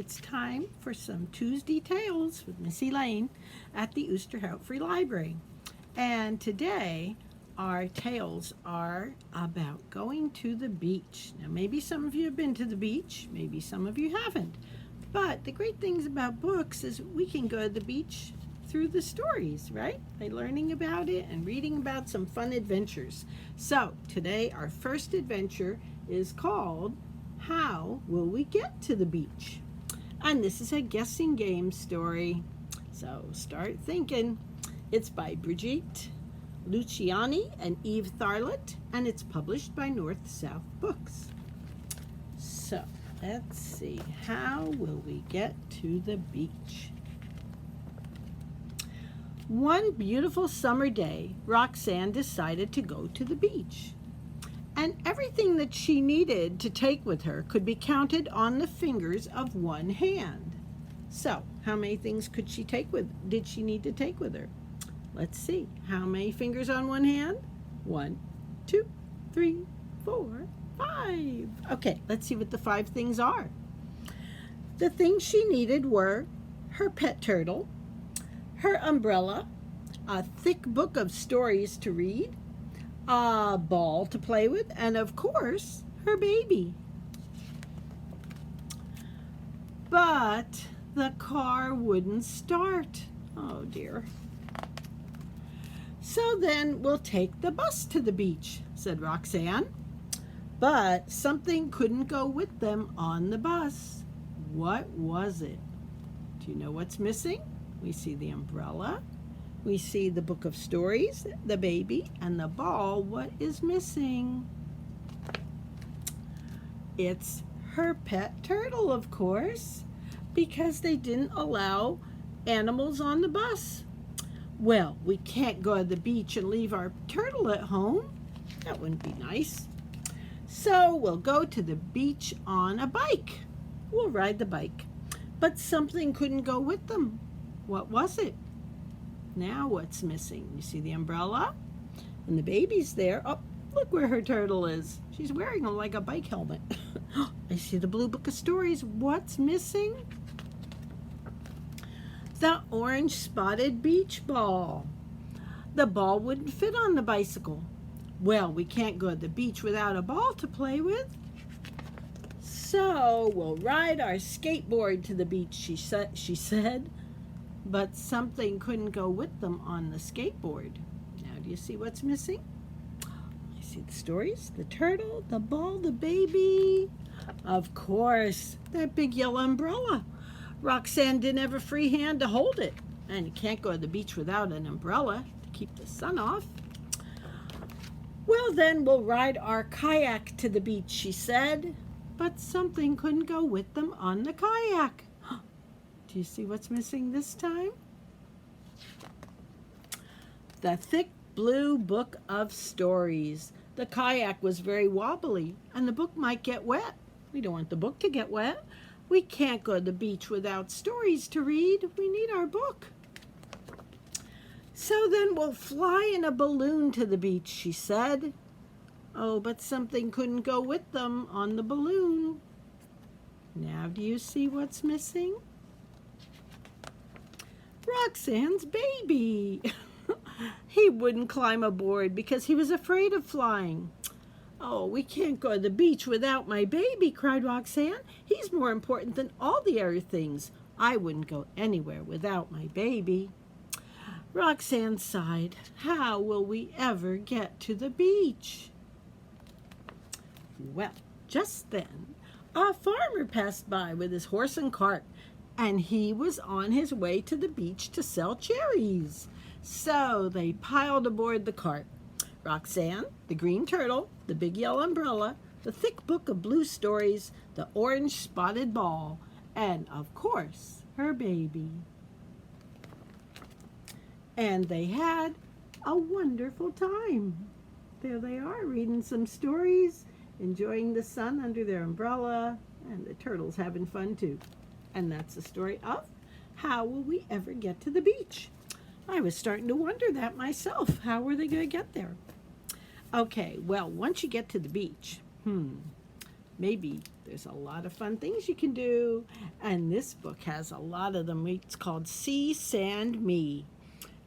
It's time for some Tuesday Tales with Missy Lane at the Oosterhout Free Library. And today, our tales are about going to the beach. Now, maybe some of you have been to the beach, maybe some of you haven't. But the great things about books is we can go to the beach through the stories, right? By learning about it and reading about some fun adventures. So, today, our first adventure is called How Will We Get to the Beach? And this is a guessing game story. So start thinking. It's by Brigitte Luciani and Eve Tharlett, and it's published by North South Books. So let's see. How will we get to the beach? One beautiful summer day, Roxanne decided to go to the beach. And everything that she needed to take with her could be counted on the fingers of one hand. So, how many things did she need to take with her? Let's see. How many fingers on one hand? 1, 2, 3, 4, 5. Okay, let's see what the 5 things are. The things she needed were her pet turtle, her umbrella, a thick book of stories to read, a ball to play with, and of course, her baby. But the car wouldn't start. Oh dear. So then we'll take the bus to the beach, said Roxanne. But something couldn't go with them on the bus. What was it? Do you know what's missing? We see the umbrella. We see the book of stories, the baby, and the ball. What is missing? It's her pet turtle, of course, because they didn't allow animals on the bus. Well, we can't go to the beach and leave our turtle at home. That wouldn't be nice. So we'll go to the beach on a bike. We'll ride the bike. But something couldn't go with them. What was it? Now what's missing? You see the umbrella? And the baby's there. Oh, look where her turtle is. She's wearing like a bike helmet. I see the blue book of stories. What's missing? The orange spotted beach ball. The ball wouldn't fit on the bicycle. Well, we can't go to the beach without a ball to play with. So we'll ride our skateboard to the beach, she said. But something couldn't go with them on the skateboard. Now, do you see what's missing? I see the stories, the turtle, the ball, the baby. Of course, that big yellow umbrella. Roxanne didn't have a free hand to hold it. And you can't go to the beach without an umbrella to keep the sun off. Well, then we'll ride our kayak to the beach, she said. But something couldn't go with them on the kayak. Do you see what's missing this time? The thick blue book of stories. The kayak was very wobbly, and the book might get wet. We don't want the book to get wet. We can't go to the beach without stories to read. We need our book. So then we'll fly in a balloon to the beach, she said. Oh, but something couldn't go with them on the balloon. Now do you see what's missing? Roxanne's baby. He wouldn't climb aboard because he was afraid of flying. Oh, we can't go to the beach without my baby, cried Roxanne. He's more important than all the other things. I wouldn't go anywhere without my baby. Roxanne sighed. How will we ever get to the beach? Well, just then, a farmer passed by with his horse and cart. And he was on his way to the beach to sell cherries. So they piled aboard the cart. Roxanne, the green turtle, the big yellow umbrella, the thick book of blue stories, the orange spotted ball, and of course, her baby. And they had a wonderful time. There they are, reading some stories, enjoying the sun under their umbrella, and the turtle's having fun too. And that's the story of How Will We Ever Get to the Beach? I was starting to wonder that myself. How were they going to get there? Okay, well, once you get to the beach, maybe There's a lot of fun things you can do, and this book has a lot of them. It's called Sea, Sand, Me,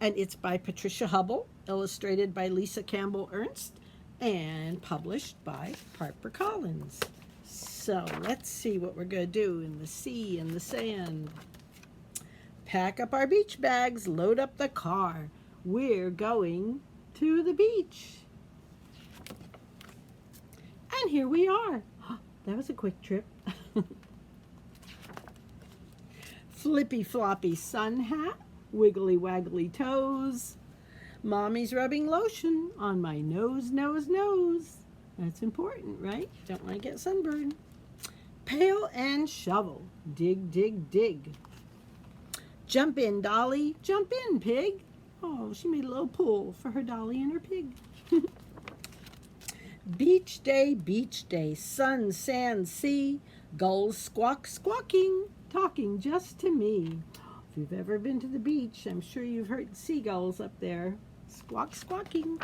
and it's by Patricia Hubble, illustrated by Lisa Campbell Ernst, and published by HarperCollins. So let's see what we're going to do in the sea and the sand. Pack up our beach bags, load up the car. We're going to the beach. And here we are. That was a quick trip. Flippy floppy sun hat, wiggly waggly toes. Mommy's rubbing lotion on my nose, nose, nose. That's important, right? Don't want to get sunburned. Pail and shovel, dig, dig, dig. Jump in, Dolly, jump in, pig. Oh, she made a little pool for her Dolly and her pig. Beach day, sun, sand, sea, gulls squawk, squawking, talking just to me. If you've ever been to the beach, I'm sure you've heard seagulls up there, squawk, squawking.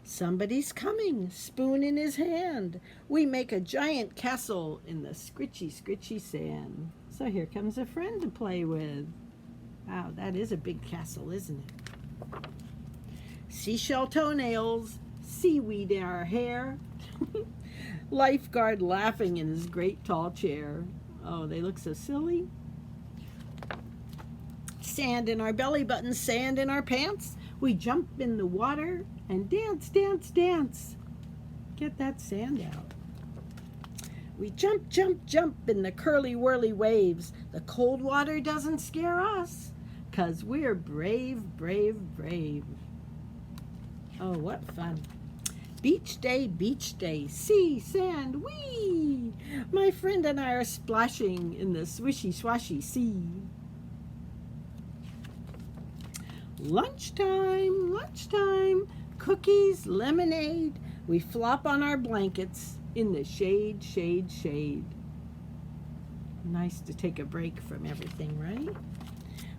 Somebody's coming, spoon in his hand. We make a giant castle in the scritchy, scritchy sand. So here comes a friend to play with. Wow, that is a big castle, isn't it? Seashell toenails, seaweed in our hair. Lifeguard laughing in his great tall chair. Oh, they look so silly. Sand in our belly buttons, sand in our pants. We jump in the water and dance, dance, dance. Get that sand out. We jump, jump, jump in the curly whirly waves. The cold water doesn't scare us, 'cause we're brave, brave, brave. Oh, what fun. Beach day, sea, sand, wee. My friend and I are splashing in the swishy, swashy sea. Lunchtime, lunchtime, cookies, lemonade. We flop on our blankets in the shade, shade, shade. Nice to take a break from everything, right?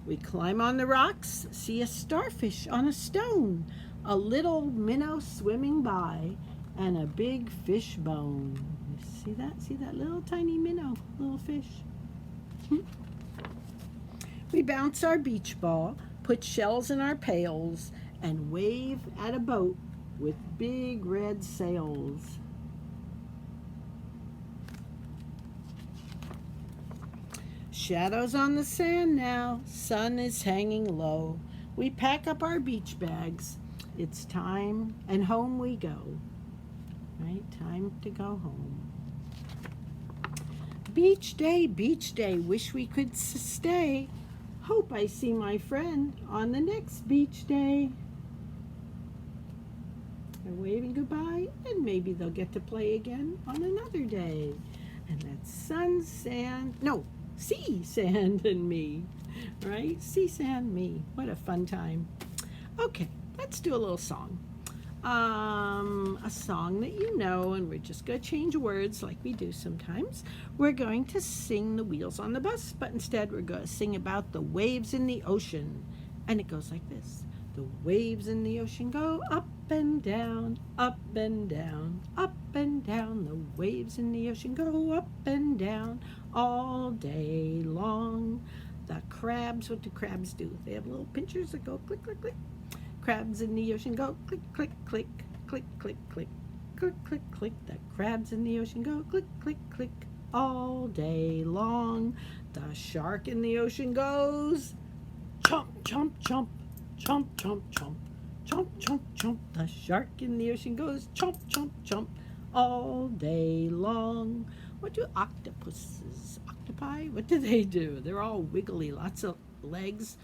We climb on the rocks, see a starfish on a stone, a little minnow swimming by, and a big fish bone. You see that? See that little tiny minnow, little fish? We bounce our beach ball, put shells in our pails, and wave at a boat with big red sails. Shadows on the sand now, sun is hanging low. We pack up our beach bags. It's time, and home we go. Right? Time to go home. Beach day, wish we could stay. Hope I see my friend on the next beach day. They're waving goodbye, and maybe they'll get to play again on another day. And that's sun, sand, no, sea, sand, and me. Right? Sea, sand, me. What a fun time. Okay, let's do a little song. A song that you know, and we're just going to change words like we do sometimes. We're going to sing The Wheels on the Bus, but instead we're going to sing about the waves in the ocean. And it goes like this. The waves in the ocean go up and down, up and down, up and down. The waves in the ocean go up and down all day long. The crabs, what do crabs do? They have little pinchers that go click, click, click. Crabs in the ocean go click, click, click, click, click, click, click, click, click. The crabs in the ocean go click, click, click all day long. The shark in the ocean goes chomp, chomp, chomp, chomp, chomp, chomp, chomp, chomp, chomp. The shark in the ocean goes chomp, chomp, chomp all day long. What do octopuses, octopi, what do they do? They're all wiggly, lots of legs.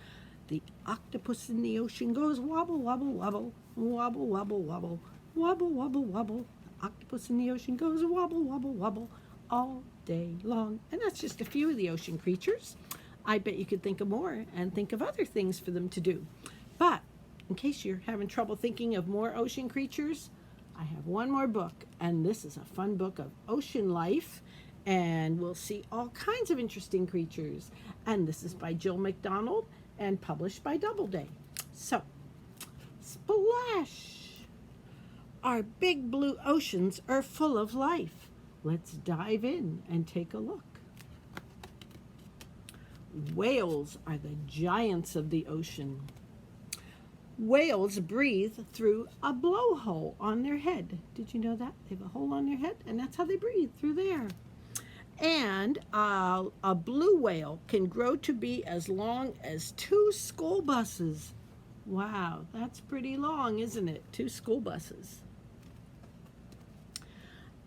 The octopus in the ocean goes wobble, wobble, wobble, wobble, wobble, wobble, wobble, wobble, wobble. The octopus in the ocean goes wobble, wobble, wobble all day long. And that's just a few of the ocean creatures. I bet you could think of more and think of other things for them to do. But in case you're having trouble thinking of more ocean creatures, I have one more book, and this is a fun book of ocean life, and we'll see all kinds of interesting creatures. And this is by Jill McDonald and published by Doubleday. So, splash! Our big blue oceans are full of life. Let's dive in and take a look. Whales are the giants of the ocean. Whales breathe through a blowhole on their head. Did you know that? They have a hole on their head, and that's how they breathe, through there. And a blue whale can grow to be as long as 2 school buses. Wow, that's pretty long, isn't it? 2 school buses.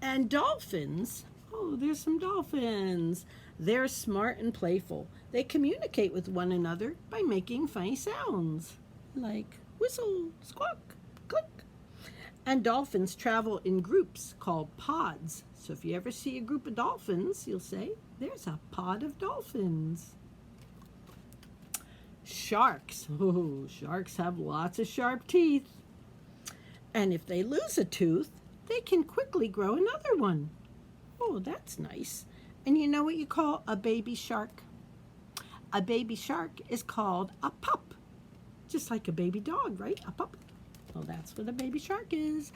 And dolphins, oh, there's some dolphins. They're smart and playful. They communicate with one another by making funny sounds, like whistle, squawk, click. And dolphins travel in groups called pods. So if you ever see a group of dolphins, you'll say, there's a pod of dolphins. Sharks. Oh, sharks have lots of sharp teeth. And if they lose a tooth, they can quickly grow another one. Oh, that's nice. And you know what you call a baby shark? A baby shark is called a pup. Just like a baby dog, right? A pup. Well, that's what a baby shark is.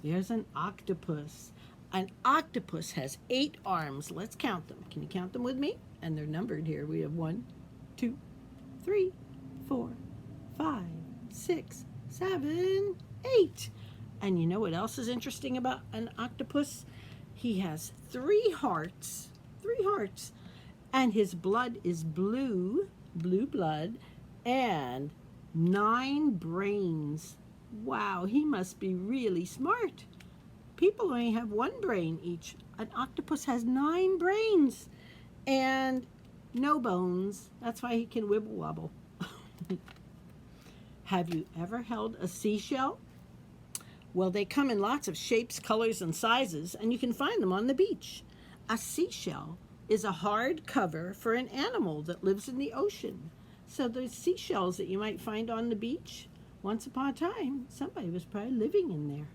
There's an octopus. An octopus has 8 arms. Let's count them. Can you count them with me? And they're numbered here. We have 1, 2, 3, 4, 5, 6, 7, 8. And you know what else is interesting about an octopus? He has 3 hearts. 3 hearts. And his blood is blue blood, and 9 brains. Wow, he must be really smart. People only have 1 brain each. An octopus has 9 brains and no bones. That's why he can wibble wobble. Have you ever held a seashell? Well, they come in lots of shapes, colors, and sizes, and you can find them on the beach. A seashell is a hard cover for an animal that lives in the ocean. So those seashells that you might find on the beach, once upon a time, somebody was probably living in there.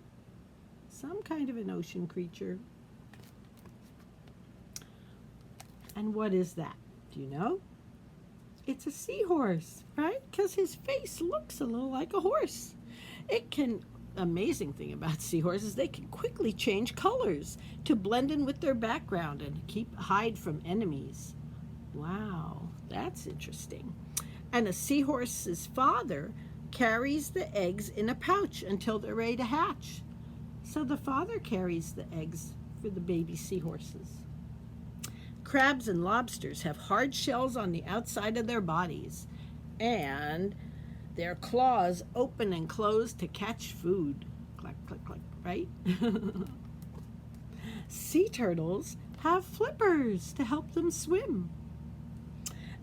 Some kind of an ocean creature. And what is that? Do you know? It's a seahorse, right? Because his face looks a little like a horse. Amazing thing about seahorses, they can quickly change colors to blend in with their background and hide from enemies. Wow, that's interesting. And a seahorse's father carries the eggs in a pouch until they're ready to hatch. So the father carries the eggs for the baby seahorses. Crabs and lobsters have hard shells on the outside of their bodies, and their claws open and close to catch food. Clack, clack, clack, right? Sea turtles have flippers to help them swim.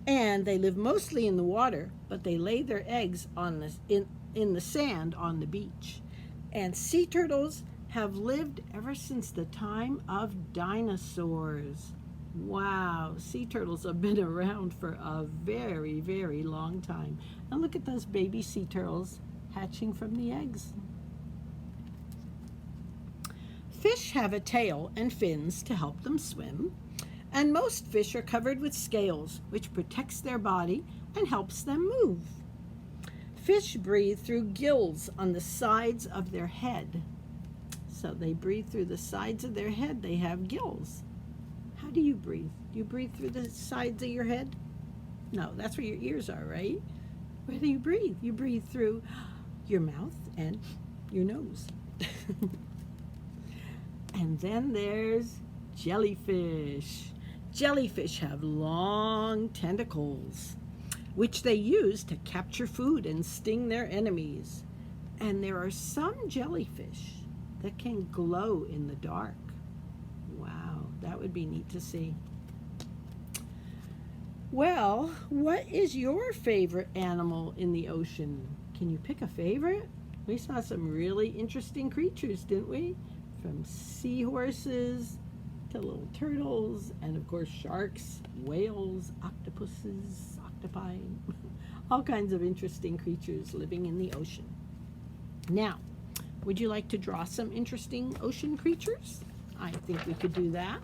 And they live mostly in the water, but they lay their eggs in the sand on the beach. And sea turtles have lived ever since the time of dinosaurs. Wow, sea turtles have been around for a very, very long time. And look at those baby sea turtles hatching from the eggs. Fish have a tail and fins to help them swim. And most fish are covered with scales, which protects their body and helps them move. Fish breathe through gills on the sides of their head. So they breathe through the sides of their head. They have gills. How do you breathe? Do you breathe through the sides of your head? No, that's where your ears are, right? Where do you breathe? You breathe through your mouth and your nose. And then there's jellyfish. Jellyfish have long tentacles, which they use to capture food and sting their enemies. And there are some jellyfish that can glow in the dark. Wow, that would be neat to see. Well, what is your favorite animal in the ocean? Can you pick a favorite? We saw some really interesting creatures, didn't we? From seahorses to little turtles, and of course sharks, whales, octopuses, octopi, all kinds of interesting creatures living in the ocean. Now, would you like to draw some interesting ocean creatures? I think we could do that.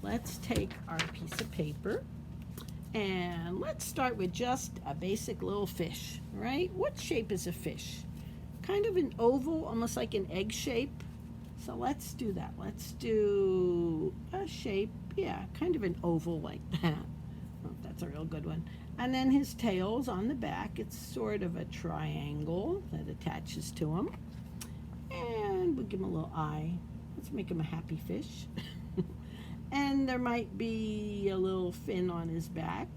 Let's take our piece of paper and let's start with just a basic little fish, right? What shape is a fish? Kind of an oval, almost like an egg shape. So let's do that. Let's do a shape, yeah, kind of an oval like that. I don't know if that's a real good one. And then his tail's on the back. It's sort of a triangle that attaches to him. And we'll give him a little eye. Let's make him a happy fish. And there might be a little fin on his back.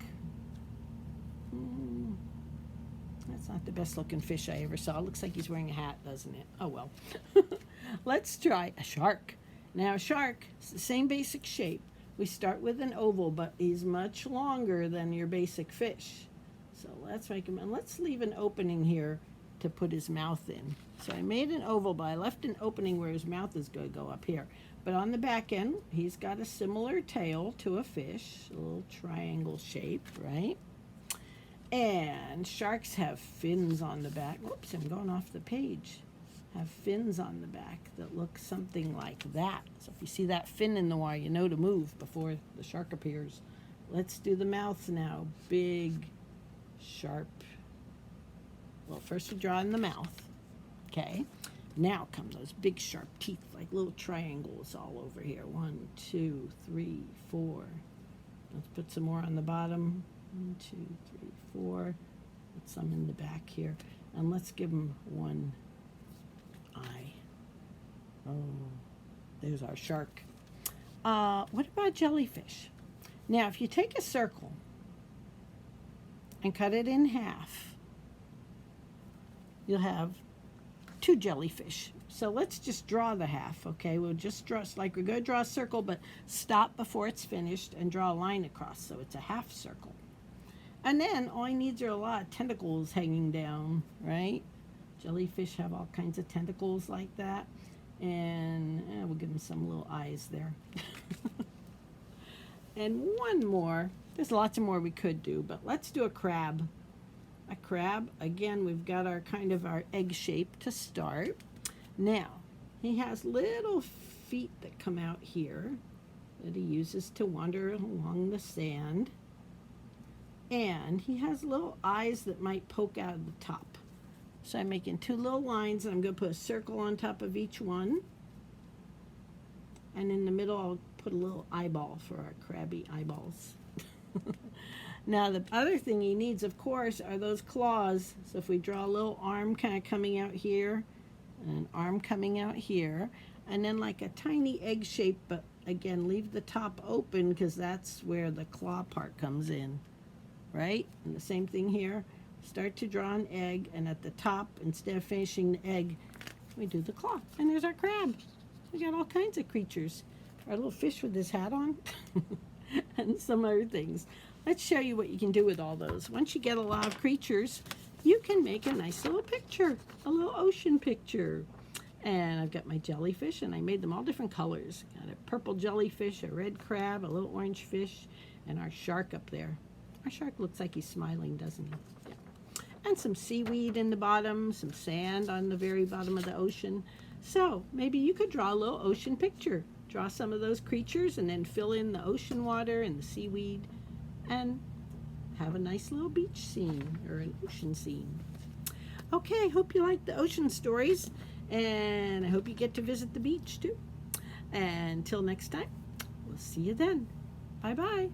That's not the best looking fish I ever saw. It looks like he's wearing a hat, doesn't it? Oh well. Let's try a shark. Now a shark is the same basic shape. We start with an oval, but he's much longer than your basic fish. So let's make him, and let's leave an opening here to put his mouth in. So I made an oval, but I left an opening where his mouth is going to go up here. But on the back end, he's got a similar tail to a fish, a little triangle shape, right? And sharks have fins on the back. Whoops, I'm going off the page. Have fins on the back that look something like that. So if you see that fin in the water, you know to move before the shark appears. Let's do the mouth now. Big, sharp. Well, first we draw in the mouth. Okay. Now come those big sharp teeth, like little triangles all over here. 1, 2, 3, 4. Let's put some more on the bottom. 1, 2, 3, 4. Put some in the back here. And let's give them one eye. Oh, there's our shark. What about jellyfish? Now, if you take a circle and cut it in half, you'll have 2 jellyfish. So let's just draw the half, okay? We'll just draw, like we're going to draw a circle, but stop before it's finished and draw a line across, so it's a half circle. And then all he needs are a lot of tentacles hanging down, right? Jellyfish have all kinds of tentacles like that. And we'll give him some little eyes there. And one more. There's lots of more we could do, but let's do a crab. A crab, again, we've got our kind of our egg shape to start. Now, he has little feet that come out here that he uses to wander along the sand. And he has little eyes that might poke out of the top. So I'm making 2 little lines, and I'm going to put a circle on top of each one. And in the middle, I'll put a little eyeball for our crabby eyeballs. Now, the other thing he needs, of course, are those claws. So if we draw a little arm kind of coming out here, and an arm coming out here, and then like a tiny egg shape, but again, leave the top open because that's where the claw part comes in, right? And the same thing here. Start to draw an egg, and at the top, instead of finishing the egg, we do the claw. And there's our crab. We got all kinds of creatures. Our little fish with his hat on, and some other things. Let's show you what you can do with all those. Once you get a lot of creatures, you can make a nice little picture, a little ocean picture. And I've got my jellyfish, and I made them all different colors. Got a purple jellyfish, a red crab, a little orange fish, and our shark up there. Our shark looks like he's smiling, doesn't he? Yeah. And some seaweed in the bottom, some sand on the very bottom of the ocean. So maybe you could draw a little ocean picture. Draw some of those creatures and then fill in the ocean water and the seaweed and have a nice little beach scene or an ocean scene. Okay, hope you like the ocean stories, and I hope you get to visit the beach too. And until next time, we'll see you then. Bye-bye.